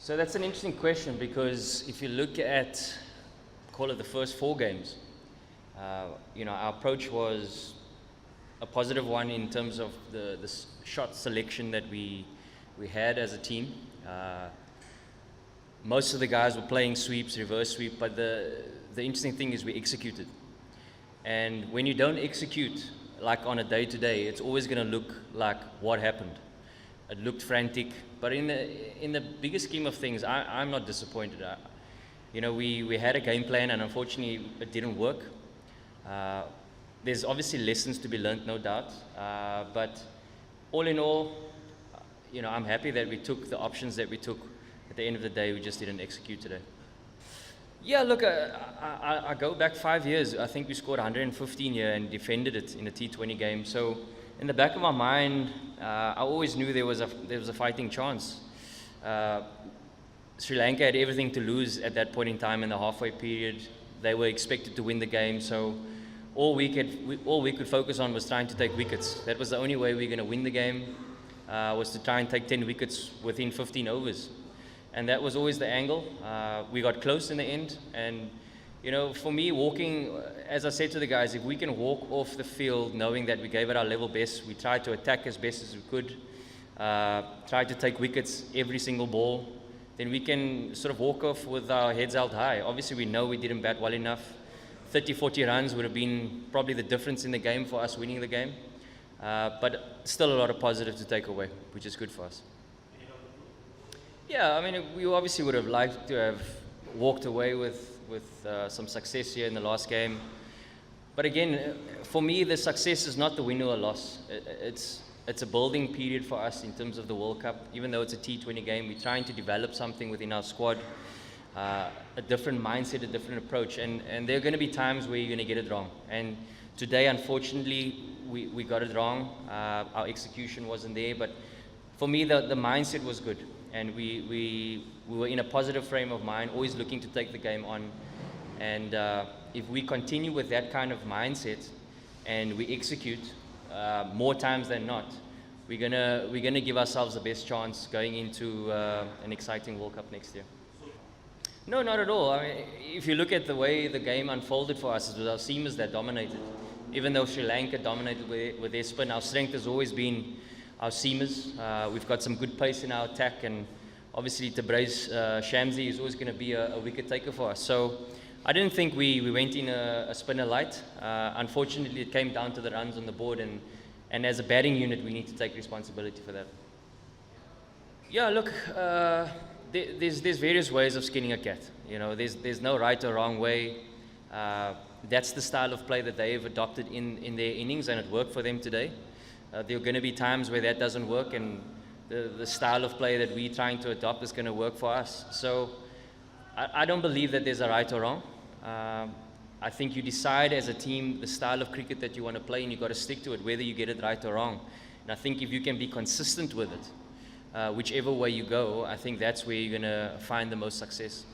So that's an interesting question, because if you look at, call it the first 4 games, our approach was a positive one in terms of the shot selection that we had as a team. Most of the guys were playing sweeps, reverse sweep, but the interesting thing is we executed. And when you don't execute, like on a day-to-day, it's always going to look like what happened. It looked frantic, but in the bigger scheme of things, I'm not disappointed. We had a game plan, and unfortunately, it didn't work. There's obviously lessons to be learned, no doubt. But all in all, I'm happy that we took the options that we took. At the end of the day, we just didn't execute today. Yeah, look, I go back 5 years. I think we scored 115 here and defended it in a T20 game. So in the back of my mind, I always knew there was a fighting chance. Sri Lanka had everything to lose at that point in time in the halfway period. They were expected to win the game. So all we could focus on was trying to take wickets. That was the only way we were going to win the game, was to try and take 10 wickets within 15 overs. And that was always the angle. We got close in the end. And, for me, walking, as I said to the guys, if we can walk off the field knowing that we gave it our level best, we tried to attack as best as we could, tried to take wickets every single ball, then we can sort of walk off with our heads held high. Obviously, we know we didn't bat well enough. 30, 40 runs would have been probably the difference in the game for us winning the game. But still a lot of positive to take away, which is good for us. Yeah, we obviously would have liked to have walked away with some success here in the last game. But again, for me, the success is not the win or loss. It's a building period for us in terms of the World Cup. Even though it's a T20 game, we're trying to develop something within our squad, a different mindset, a different approach. And there are going to be times where you're going to get it wrong. And today, unfortunately, we got it wrong. Our execution wasn't there. But for me, the mindset was good. And we were in a positive frame of mind, always looking to take the game on. And if we continue with that kind of mindset and we execute more times than not, we're gonna give ourselves the best chance going into an exciting World Cup next year. No, not at all. If you look at the way the game unfolded for us, it was our seamers that dominated. Even though Sri Lanka dominated with their spin, our strength has always been our seamers. We've got some good pace in our attack, and obviously Tabraiz Shamsi is always going to be a wicket taker for us. So I didn't think we went in a spinner light. Unfortunately, it came down to the runs on the board, and as a batting unit, we need to take responsibility for that. Yeah, look, there's various ways of skinning a cat. There's no right or wrong way. That's the style of play that they've adopted in their innings, and it worked for them today. There are going to be times where that doesn't work, and the style of play that we're trying to adopt is going to work for us. So I don't believe that there's a right or wrong. I think you decide as a team the style of cricket that you want to play, and you've got to stick to it, whether you get it right or wrong. And I think if you can be consistent with it, whichever way you go, I think that's where you're going to find the most success.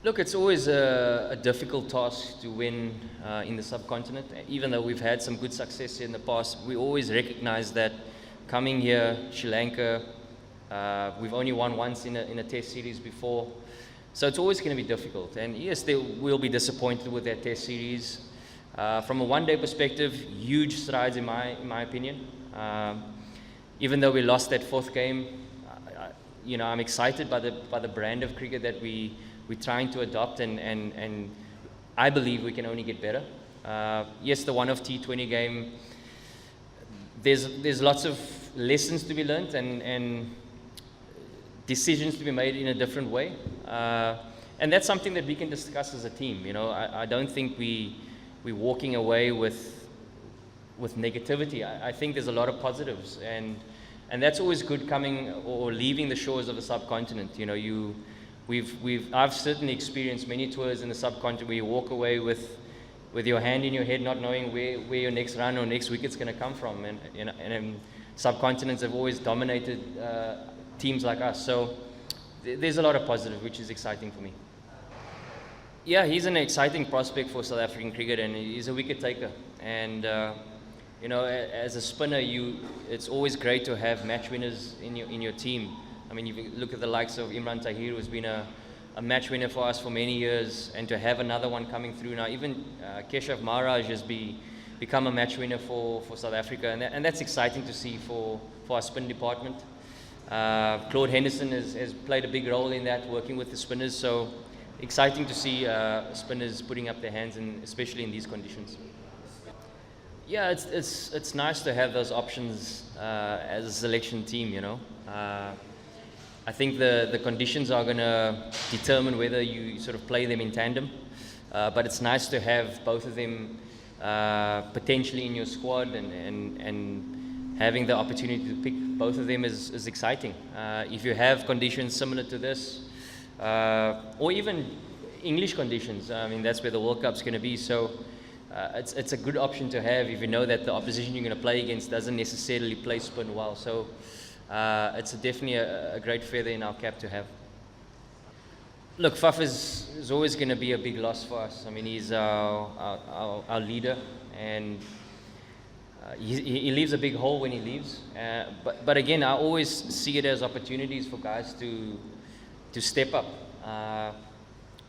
Look, it's always a difficult task to win in the subcontinent. Even though we've had some good success here in the past, we always recognize that coming here, Sri Lanka, we've only won once in a test series before. So it's always going to be difficult. And yes, they will be disappointed with that test series. From a one-day perspective, huge strides in my opinion. Even though we lost that 4th game, I'm excited by the brand of cricket that we're trying to adopt, and I believe we can only get better. Yes, the one-off T20 game, there's lots of lessons to be learned and decisions to be made in a different way. And that's something that we can discuss as a team. I don't think we're walking away with negativity. I think there's a lot of positives, and that's always good coming or leaving the shores of the subcontinent. I've certainly experienced many tours in the subcontinent where you walk away with your hand in your head, not knowing where your next run or next wicket's going to come from. And subcontinents have always dominated teams like us. So there's a lot of positive, which is exciting for me. Yeah, he's an exciting prospect for South African cricket, and he's a wicket taker. And as a spinner, it's always great to have match winners in your team. I mean, if you look at the likes of Imran Tahir, who's been a match winner for us for many years, and to have another one coming through now, even Keshav Maharaj has become a match winner for South Africa, and that's exciting to see for our spin department. Claude Henderson has played a big role in that, working with the spinners, so exciting to see spinners putting up their hands, especially in these conditions. Yeah, it's nice to have those options as a selection team, you know. I think the conditions are going to determine whether you sort of play them in tandem, but it's nice to have both of them potentially in your squad, and having the opportunity to pick both of them is exciting. If you have conditions similar to this, or even English conditions, I mean, that's where the World Cup's going to be, so it's a good option to have if you know that the opposition you're going to play against doesn't necessarily play spin well. So it's definitely a great feather in our cap to have. Look, Faf is always going to be a big loss for us. I mean, he's our leader, and he leaves a big hole when he leaves. But again, I always see it as opportunities for guys to step up.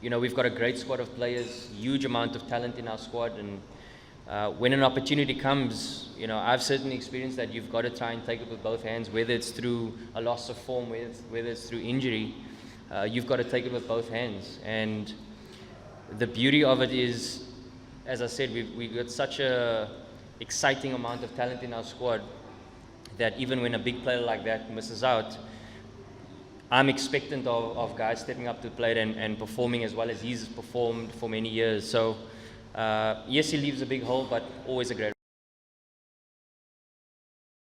You know, we've got a great squad of players, huge amount of talent in our squad, and when an opportunity comes, you know, I've certainly experienced that you've got to try and take it with both hands, whether it's through a loss of form, whether it's through injury, you've got to take it with both hands. And the beauty of it is, as I said, we've got such a exciting amount of talent in our squad that even when a big player like that misses out, I'm expectant of guys stepping up to the plate and performing as well as he's performed for many years. So, yes, he leaves a big hole, but always a great